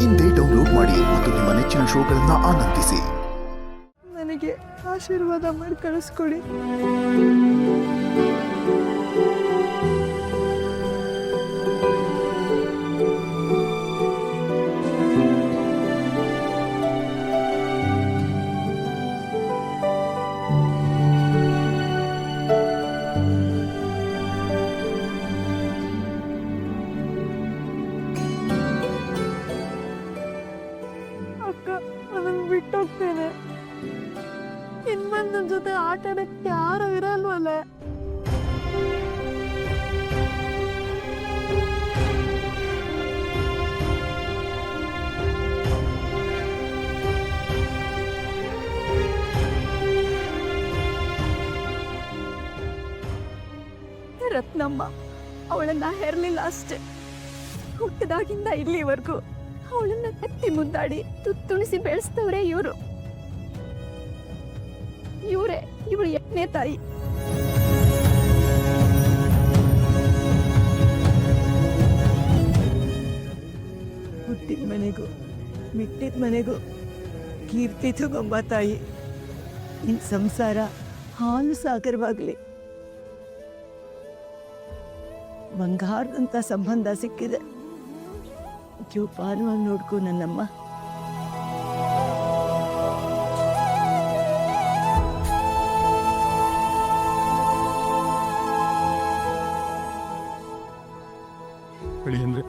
ಇಂದೇ ಡೌನ್ಲೋಡ್ ಮಾಡಿ ಮತ್ತು ನಿಮ್ಮ ನೆಚ್ಚಿನ ಶೋಗಳನ್ನ ಆನಂದಿಸಿ. ನನಗೆ ಆಶೀರ್ವಾದ ಮಾಡಿ ಕಳಿಸ್ಕೊಡಿ. ಅಕ್ಕ, ನಾನು ಬಿಟ್ಟೋಗ್ತೇನೆ. ಇನ್ಮೇಲೆ ನನ್ನ ಜೊತೆ ಆಟ ಆಡಕ್ಕೆ ಯಾರು ಇರಲ್ವಲ್ಲ. ರತ್ನಮ್ಮ ಅವಳನ್ನ ಹೆರ್ಲಿಲ್ಲ ಅಷ್ಟೆ. ಹುಟ್ಟಿದಾಗಿಂದ ಇಲ್ಲಿವರೆಗೂ ಅವಳನ್ನ ಕತ್ತಿ ಮುದ್ದಾಡಿ ತುತ್ತುಣಿಸಿ ಬೆಳೆಸ್ತವ್ರೆ ಇವರೇ ಇವಳು 8ನೇ ತಾಯಿ. ಹುಟ್ಟಿದ ಮನೆಗೂ ಮಿಟ್ಟಿದ ಮನೆಗೂ ಕೀರ್ತಿ ತಗೊಂಬ ತಾಯಿ. ನಿನ್ ಸಂಸಾರ ಹಾಲು ಸಾಗರವಾಗ್ಲಿ. ಬಂಗಾರದಂತ ಸಂಬಂಧ ಸಿಕ್ಕಿದೆ. ಜೋಪಾನವಾಗಿ ನೋಡ್ಕೊ ನನ್ನಮ್ಮ. ಅಂದ್ರೆ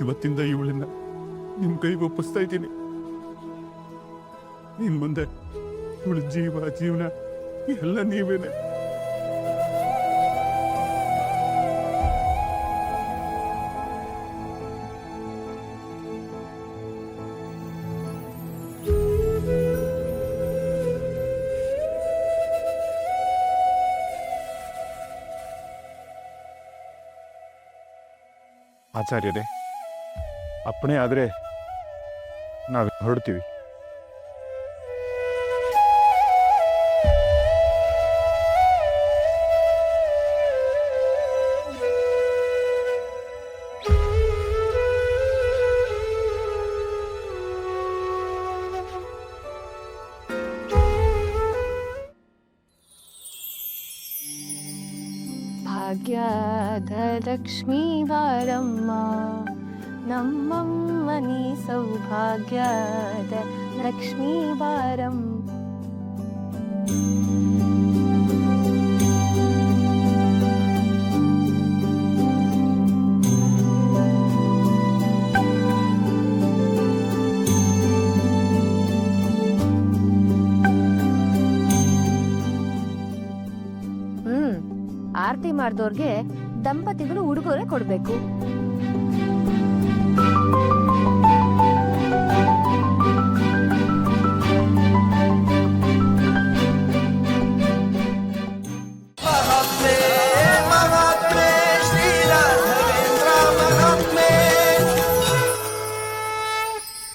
ಇವತ್ತಿಂದ ಇವಳನ್ನ ನಿಮ್ ಕೈಗೆ ಒಪ್ಪಿಸ್ತಾ ಇದ್ದೀನಿ. ಇನ್ ಮುಂದೆ ಇವಳ ಜೀವನ ಎಲ್ಲ ನೀವೇನೆ. ಆಚಾರ್ಯರೇ, ಅಪ್ಪಣೆ ಆದರೆ ನಾವು ಹೊರಡ್ತೀವಿ. ಭಾಗ್ಯದ ಲಕ್ಷ್ಮೀ ಬಾರಮ್ಮ, ನಮ್ಮಮ್ಮ ನೀ ಸೌಭಾಗ್ಯದ ಲಕ್ಷ್ಮೀ ಬಾರಮ್ಮ. ಆರತಿ ಮಾಡಿದವ್ರಿಗೆ ದಂಪತಿಗಳು ಉಡುಗೊರೆ ಕೊಡ್ಬೇಕು.